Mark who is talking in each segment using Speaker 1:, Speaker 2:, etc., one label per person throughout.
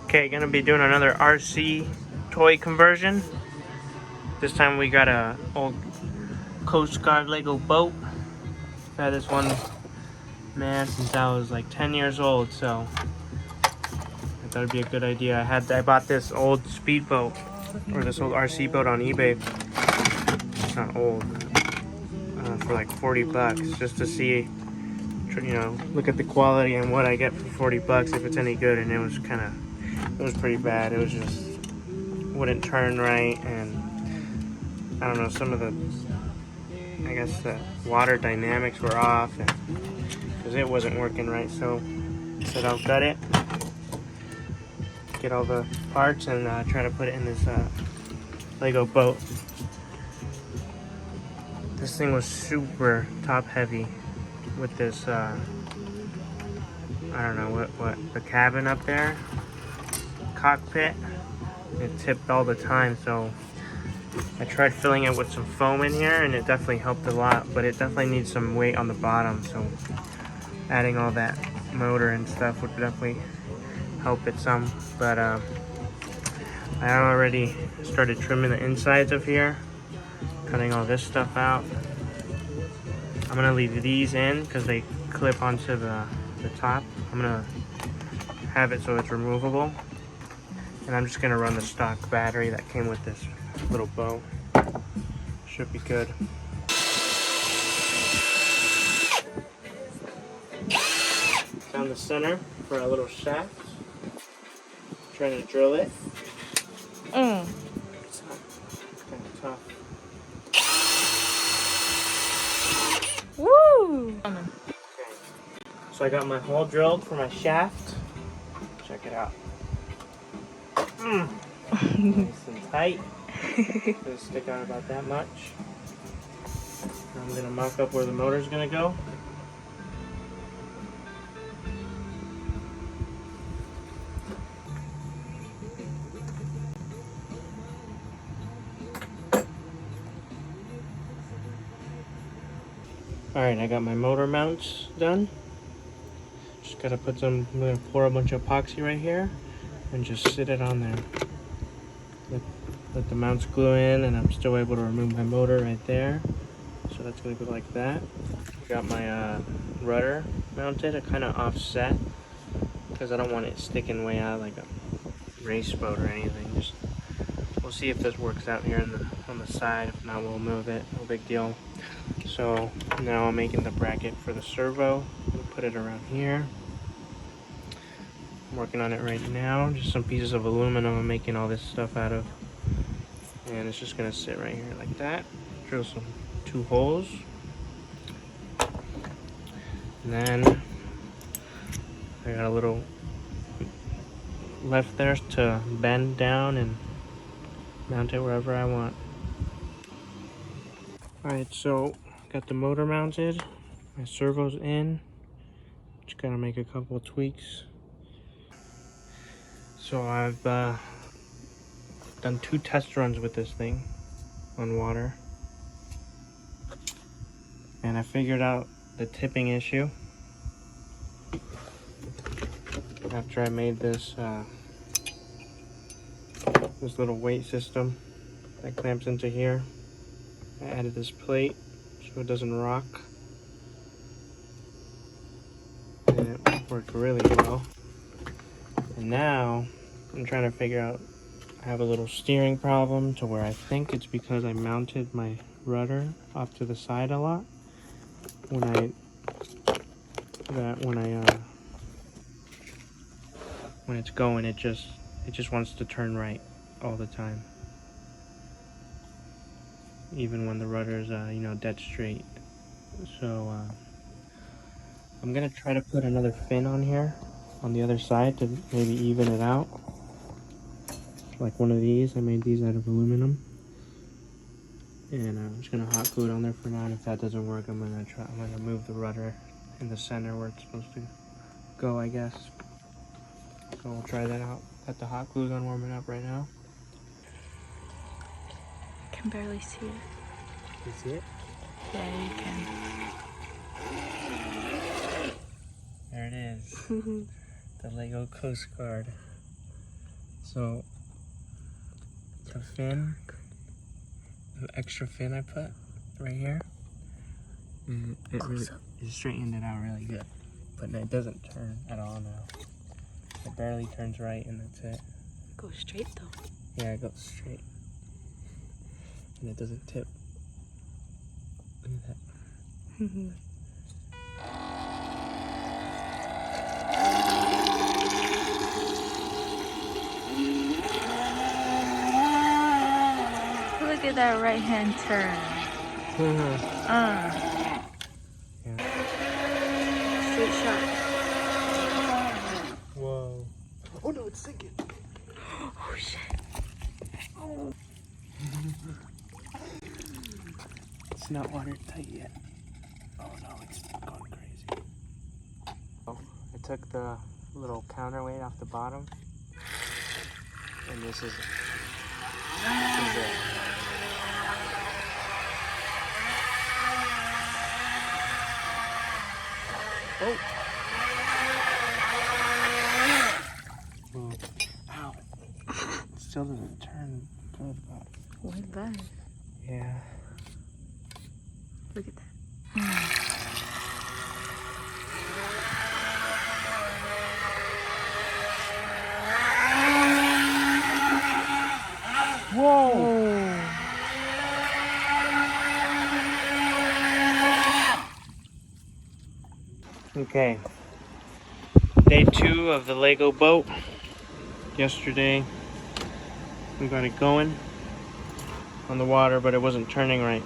Speaker 1: Okay, gonna be doing another RC toy conversion. This time we got a old Coast Guard Lego boat. I've had this one, man, since I was like 10 years old, so I thought it'd be a good idea. I bought this old speedboat, or this old RC boat on eBay. It's not old, for like 40 bucks, just to see, you know, look at the quality and what I get for 40 bucks, if it's any good. And it was pretty bad. It was just, wouldn't turn right, and I don't know, some of the, I guess the water dynamics were off, and because it wasn't working right. So I said I'll gut it, get all the parts, and try to put it in this Lego boat. This thing was super top heavy with this I don't know what the cabin up there, cockpit. It tipped all the time, so I tried filling it with some foam in here, and it definitely helped a lot, but it definitely needs some weight on the bottom, so adding all that motor and stuff would definitely help it some. But I already started trimming the insides of here, cutting all this stuff out. I'm gonna leave these in because they clip onto the top. I'm gonna have it so it's removable, and I'm just gonna run the stock battery that came with this little boat. Should be good. Down the center for a little shaft. Trying to drill it. It's kind of tough.
Speaker 2: Woo!
Speaker 1: Okay. So I got my hole drilled for my shaft. Check it out. Nice and tight. Gonna stick out about that much. I'm gonna mock up where the motor's gonna go. Alright, I got my motor mounts done. Just gotta put some, I'm gonna pour a bunch of epoxy right here and just sit it on there. Let the mounts glue in, and I'm still able to remove my motor right there. So that's gonna go like that. Got my rudder mounted, I kind of offset because I don't want it sticking way out like a race boat or anything. Just, we'll see if this works out here on the side. If not, we'll move it, no big deal. So now I'm making the bracket for the servo. I'll put it around here. I'm working on it right now. Just some pieces of aluminum I'm making all this stuff out of. And it's just gonna sit right here like that. Drill some 2 holes. And then I got a little left there to bend down and mount it wherever I want. Alright, so got the motor mounted, my servo's in. Just gotta make a couple of tweaks. So I've done 2 test runs with this thing on water, and I figured out the tipping issue after I made this this little weight system that clamps into here. I added this plate so it doesn't rock, and it worked really well. And now I'm trying to figure out, I have a little steering problem to where I think it's because I mounted my rudder off to the side a lot. When it's going, it just wants to turn right all the time, even when the rudder's you know, dead straight. So I'm gonna try to put another fin on here on the other side to maybe even it out, like one of these. I made these out of aluminum, and I'm just gonna hot glue it on there for now. And if that doesn't work, I'm gonna move the rudder in the center where it's supposed to go, I guess. So we'll try that out. Got the hot glue gun warming up right now.
Speaker 2: I can barely see it.
Speaker 1: You see it?
Speaker 2: Yeah, you can.
Speaker 1: There it is. The Lego Coast Guard. So the fin, the extra fin I put right here, and it straightened it out really good. But it doesn't turn at all now. It barely turns right, and that's it.
Speaker 2: Go straight though.
Speaker 1: Yeah, it goes straight. And it doesn't tip. Look at that.
Speaker 2: Look at that right hand turn.
Speaker 1: Yeah.
Speaker 2: Straight shot.
Speaker 1: Whoa. Oh no, it's sinking.
Speaker 2: Oh shit. Oh.
Speaker 1: It's not watertight yet. Oh no, it's going crazy. Oh, I took the little counterweight off the bottom, and this is it. Oh! Whoa. Ow! It still doesn't turn good, but...
Speaker 2: Why that?
Speaker 1: Yeah.
Speaker 2: Look at that.
Speaker 1: Whoa! Okay. Day 2 of the Lego boat. Yesterday, we got it going on the water, but it wasn't turning right.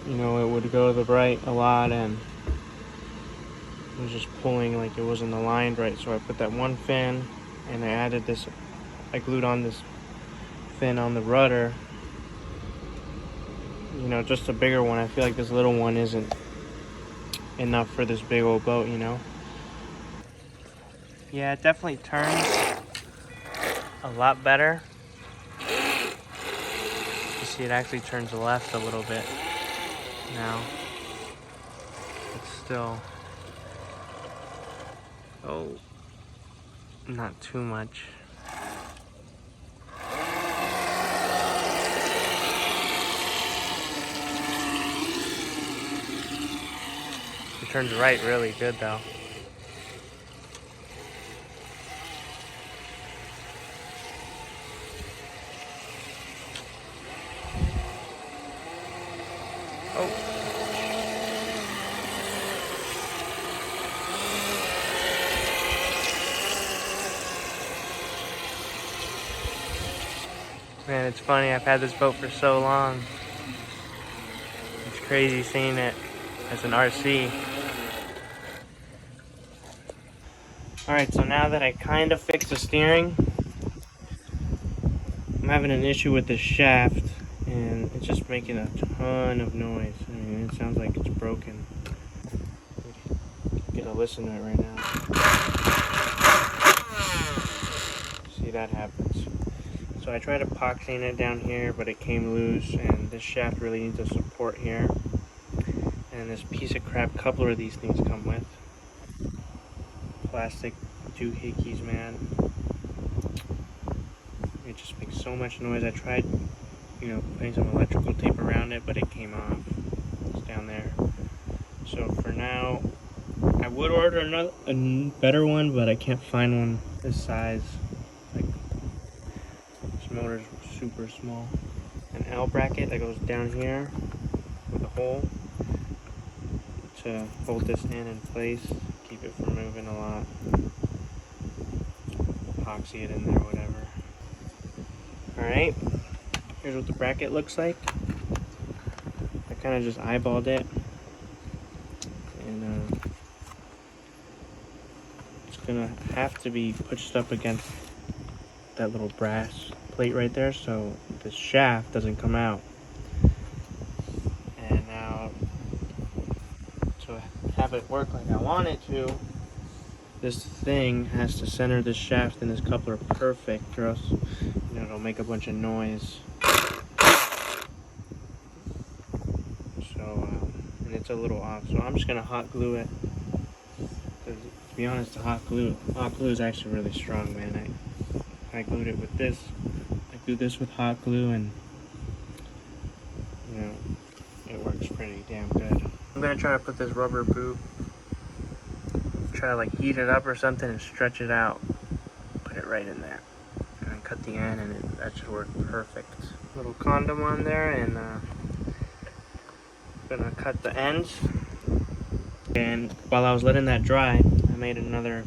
Speaker 1: You know, it would go to the right a lot, and it was just pulling like it wasn't aligned right. So I put that one fin, and I added this, I glued on this fin on the rudder. You know, just a bigger one. I feel like this little one isn't enough for this big old boat, you know? Yeah, it definitely turns a lot better. You see, it actually turns left a little bit now. It's still, oh, not too much. It turns right really good though. Oh. Man, it's funny, I've had this boat for so long. It's crazy seeing it as an RC. Alright, so now that I kind of fixed the steering, I'm having an issue with the shaft, and it's just making a ton of noise. I mean, it sounds like it's broken. Get a listen to it right now. See, that happens. So I tried epoxying it down here, but it came loose, and this shaft really needs a support here. And this piece of crap coupler these things come with. Plastic doohickeys, man. It just makes so much noise. I tried, you know, putting some electrical tape around it, but it came off. It's down there. So for now, I would order a better one, but I can't find one this size. Like, this motor's super small. An L bracket that goes down here with a hole to hold this in place, keep it from moving a lot. Epoxy it in there, whatever. Alright, here's what the bracket looks like. I kind of just eyeballed it, and it's gonna have to be pushed up against that little brass plate right there so the shaft doesn't come out. And now, to have it work like I want it to, this thing has to center the shaft and this coupler perfect, or else, you know, it'll make a bunch of noise. So, and it's a little off, so I'm just gonna hot glue it. To be honest, the hot glue is actually really strong, man. I glued it with this. I glued this with hot glue, and you know, it works pretty damn good. I'm gonna try to put this rubber boot, try to like heat it up or something and stretch it out. Put it right in there. And then cut the end, and that should work perfect. Little condom on there, and gonna cut the ends. And while I was letting that dry, I made another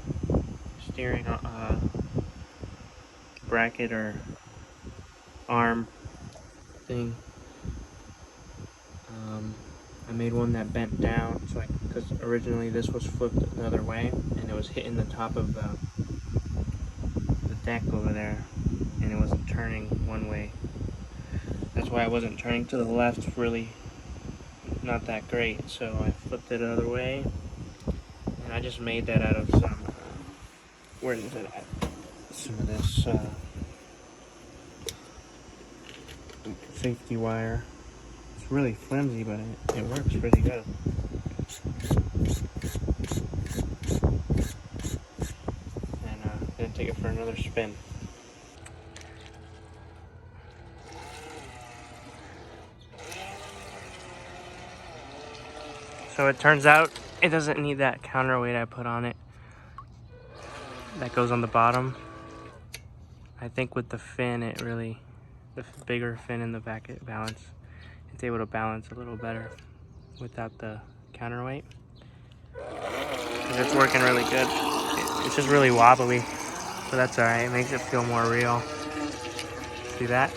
Speaker 1: steering bracket or arm thing. I made one that bent down, so because originally this was flipped the other way, and it was hitting the top of the deck over there, and it wasn't turning one way. That's why I wasn't turning to the left, really not that great, so I flipped it the other way, and I just made that out of some, where is it at? Some of this safety wire. It's really flimsy, but it works pretty good. And gonna take it for another spin. So it turns out it doesn't need that counterweight I put on it. That goes on the bottom. I think with the fin, the bigger fin in the back, it's able to balance a little better without the counterweight. Because it's working really good. It's just really wobbly, but that's alright. It makes it feel more real. See that?